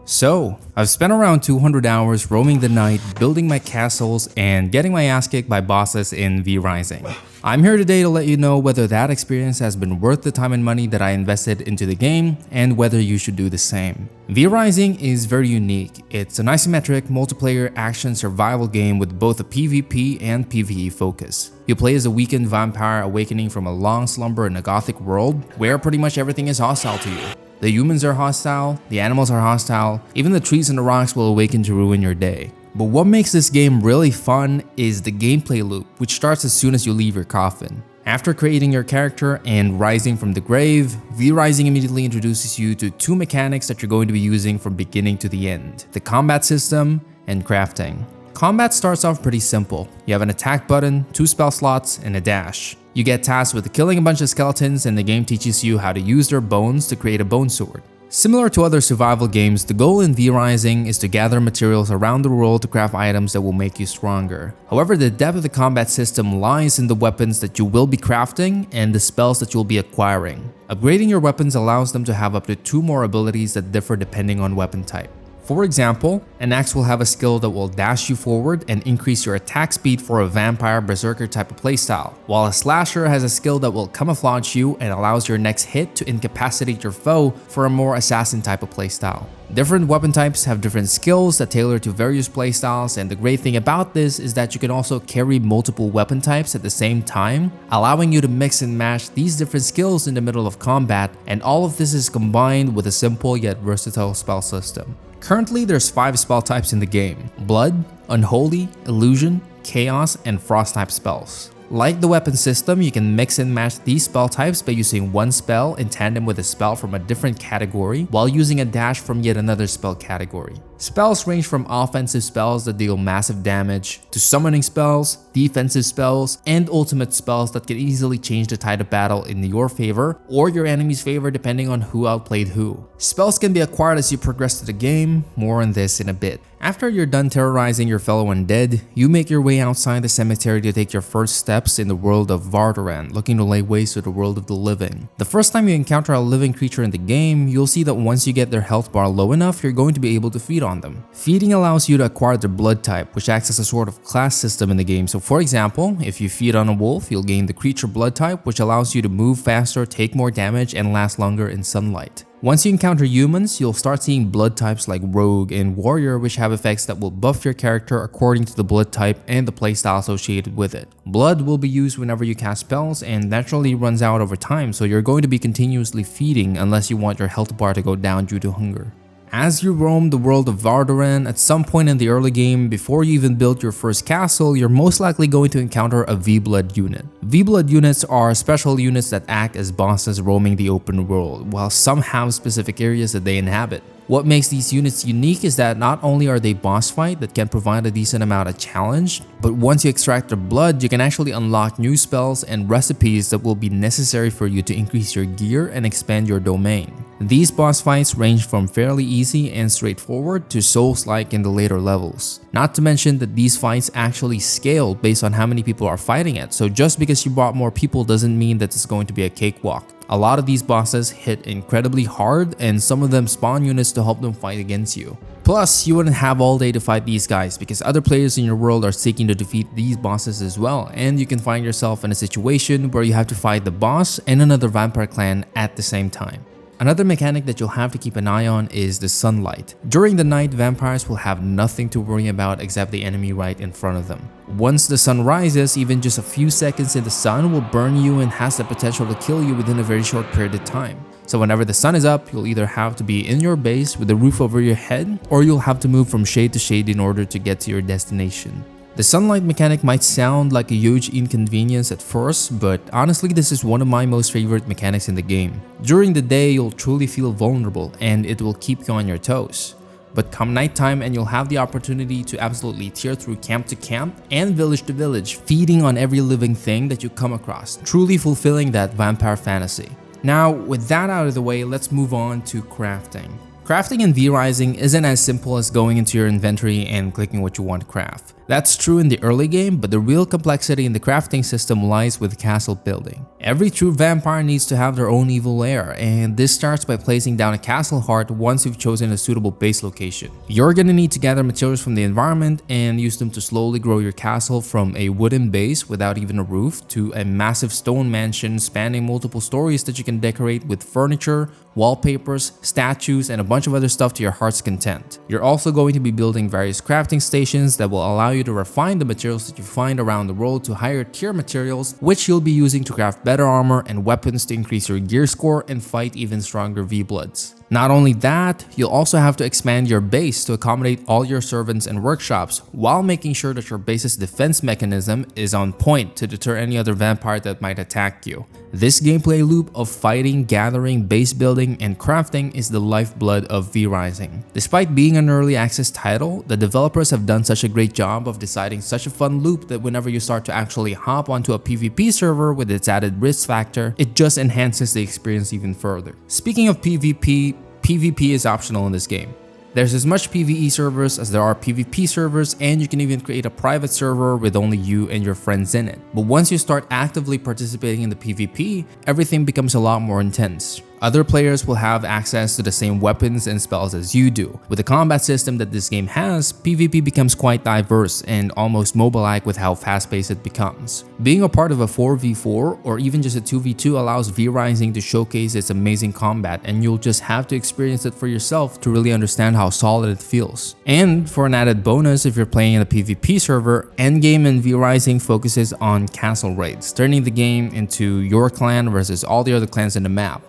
So, I've spent around 200 hours roaming the night, building my castles, and getting my ass kicked by bosses in V Rising. I'm here today to let you know whether that experience has been worth the time and money that I invested into the game, and whether you should do the same. V Rising is very unique. It's an isometric, multiplayer action survival game with both a PvP and PvE focus. You play as a weakened vampire awakening from a long slumber in a gothic world, where pretty much everything is hostile to you. The humans are hostile, the animals are hostile, even the trees and the rocks will awaken to ruin your day. But what makes this game really fun is the gameplay loop, which starts as soon as you leave your coffin. After creating your character and rising from the grave, V Rising immediately introduces you to two mechanics that you're going to be using from beginning to the end: the combat system and crafting. Combat starts off pretty simple. You have an attack button, 2 spell slots, and a dash. You get tasked with killing a bunch of skeletons, and the game teaches you how to use their bones to create a bone sword. Similar to other survival games, the goal in V Rising is to gather materials around the world to craft items that will make you stronger. However, the depth of the combat system lies in the weapons that you will be crafting and the spells that you'll be acquiring. Upgrading your weapons allows them to have up to 2 more abilities that differ depending on weapon type. For example, an axe will have a skill that will dash you forward and increase your attack speed for a vampire berserker type of playstyle, while a slasher has a skill that will camouflage you and allows your next hit to incapacitate your foe for a more assassin type of playstyle. Different weapon types have different skills that tailor to various playstyles, and the great thing about this is that you can also carry multiple weapon types at the same time, allowing you to mix and match these different skills in the middle of combat, and all of this is combined with a simple yet versatile spell system. Currently, there's 5 spell types in the game: Blood, Unholy, Illusion, Chaos, and Frost type spells. Like the weapon system, you can mix and match these spell types by using one spell in tandem with a spell from a different category, while using a dash from yet another spell category. Spells range from offensive spells that deal massive damage, to summoning spells, defensive spells, and ultimate spells that can easily change the tide of battle in your favor or your enemy's favor depending on who outplayed who. Spells can be acquired as you progress through the game, more on this in a bit. After you're done terrorizing your fellow undead, you make your way outside the cemetery to take your first steps in the world of Vardaran, looking to lay waste to the world of the living. The first time you encounter a living creature in the game, you'll see that once you get their health bar low enough, you're going to be able to feed on them. Feeding allows you to acquire their blood type, which acts as a sort of class system in the game. So for example, if you feed on a wolf, you'll gain the creature blood type, which allows you to move faster, take more damage, and last longer in sunlight. Once you encounter humans, you'll start seeing blood types like Rogue and Warrior, which have effects that will buff your character according to the blood type and the playstyle associated with it. Blood will be used whenever you cast spells and naturally runs out over time, so you're going to be continuously feeding unless you want your health bar to go down due to hunger. As you roam the world of Vardaran, at some point in the early game, before you even build your first castle, you're most likely going to encounter a V-Blood unit. V-Blood units are special units that act as bosses roaming the open world, while some have specific areas that they inhabit. What makes these units unique is that not only are they boss fight that can provide a decent amount of challenge, but once you extract their blood, you can actually unlock new spells and recipes that will be necessary for you to increase your gear and expand your domain. These boss fights range from fairly easy and straightforward to Souls-like in the later levels. Not to mention that these fights actually scale based on how many people are fighting it, so just because you brought more people doesn't mean that it's going to be a cakewalk. A lot of these bosses hit incredibly hard, and some of them spawn units to help them fight against you. Plus, you wouldn't have all day to fight these guys because other players in your world are seeking to defeat these bosses as well, and you can find yourself in a situation where you have to fight the boss and another vampire clan at the same time. Another mechanic that you'll have to keep an eye on is the sunlight. During the night, vampires will have nothing to worry about except the enemy right in front of them. Once the sun rises, even just a few seconds in the sun will burn you and has the potential to kill you within a very short period of time. So whenever the sun is up, you'll either have to be in your base with a roof over your head, or you'll have to move from shade to shade in order to get to your destination. The sunlight mechanic might sound like a huge inconvenience at first, but honestly this is one of my most favorite mechanics in the game. During the day, you'll truly feel vulnerable and it will keep you on your toes. But come nighttime and you'll have the opportunity to absolutely tear through camp to camp and village to village, feeding on every living thing that you come across, truly fulfilling that vampire fantasy. Now, with that out of the way, let's move on to crafting. Crafting in V Rising isn't as simple as going into your inventory and clicking what you want to craft. That's true in the early game, but the real complexity in the crafting system lies with castle building. Every true vampire needs to have their own evil lair, and this starts by placing down a castle heart once you've chosen a suitable base location. You're gonna need to gather materials from the environment and use them to slowly grow your castle from a wooden base without even a roof to a massive stone mansion spanning multiple stories that you can decorate with furniture, wallpapers, statues, and a bunch of other stuff to your heart's content. You're also going to be building various crafting stations that will allow you to refine the materials that you find around the world to higher tier materials, which you'll be using to craft better armor and weapons to increase your gear score and fight even stronger V-Bloods. Not only that, you'll also have to expand your base to accommodate all your servants and workshops while making sure that your base's defense mechanism is on point to deter any other vampire that might attack you. This gameplay loop of fighting, gathering, base building, and crafting is the lifeblood of V Rising. Despite being an early access title, the developers have done such a great job of deciding such a fun loop that whenever you start to actually hop onto a PvP server with its added risk factor, it just enhances the experience even further. Speaking of PvP, PvP is optional in this game. There's as much PvE servers as there are PvP servers, and you can even create a private server with only you and your friends in it. But once you start actively participating in the PvP, everything becomes a lot more intense. Other players will have access to the same weapons and spells as you do. With the combat system that this game has, PvP becomes quite diverse and almost mobile-like with how fast-paced it becomes. Being a part of a 4v4 or even just a 2v2 allows V Rising to showcase its amazing combat, and you'll just have to experience it for yourself to really understand how solid it feels. And for an added bonus, if you're playing in a PvP server, endgame in V Rising focuses on castle raids, turning the game into your clan versus all the other clans in the map.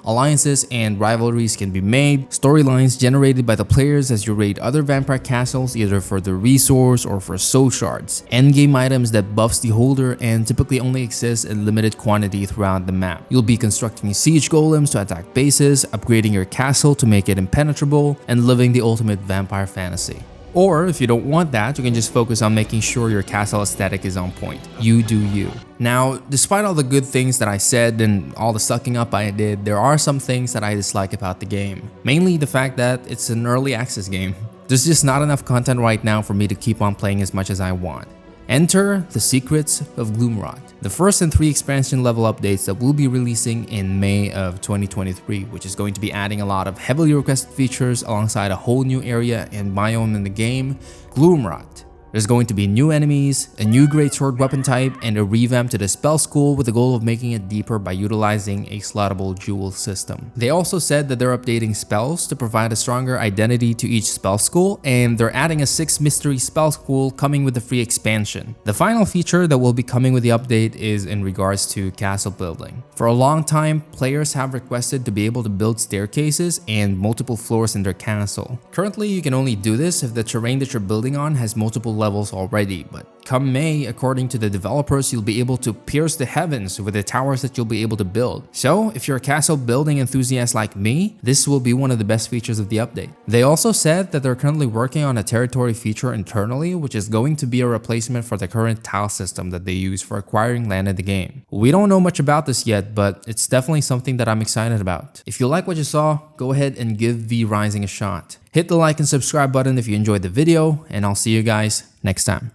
Alliances and rivalries can be made, storylines generated by the players as you raid other vampire castles either for the resource or for soul shards, endgame items that buffs the holder and typically only exist in limited quantity throughout the map. You'll be constructing siege golems to attack bases, upgrading your castle to make it impenetrable, and living the ultimate vampire fantasy. Or if you don't want that, you can just focus on making sure your castle aesthetic is on point. You do you. Now, despite all the good things that I said and all the sucking up I did, there are some things that I dislike about the game. Mainly the fact that it's an early access game. There's just not enough content right now for me to keep on playing as much as I want. Enter the secrets of Gloomrot, the first and 3 expansion level updates that we'll be releasing in May of 2023, which is going to be adding a lot of heavily requested features alongside a whole new area and biome in the game, Gloomrot. There's going to be new enemies, a new greatsword weapon type, and a revamp to the spell school with the goal of making it deeper by utilizing a slottable jewel system. They also said that they're updating spells to provide a stronger identity to each spell school, and they're adding a 6th mystery spell school coming with the free expansion. The final feature that will be coming with the update is in regards to castle building. For a long time, players have requested to be able to build staircases and multiple floors in their castle. Currently, you can only do this if the terrain that you're building on has multiple levels already, but come May, according to the developers, you'll be able to pierce the heavens with the towers that you'll be able to build. So if you're a castle building enthusiast like me, this will be one of the best features of the update. They also said that they're currently working on a territory feature internally, which is going to be a replacement for the current tile system that they use for acquiring land in the game. We don't know much about this yet, but it's definitely something that I'm excited about. If you like what you saw, go ahead and give V Rising a shot. Hit the like and subscribe button if you enjoyed the video, and I'll see you guys next time.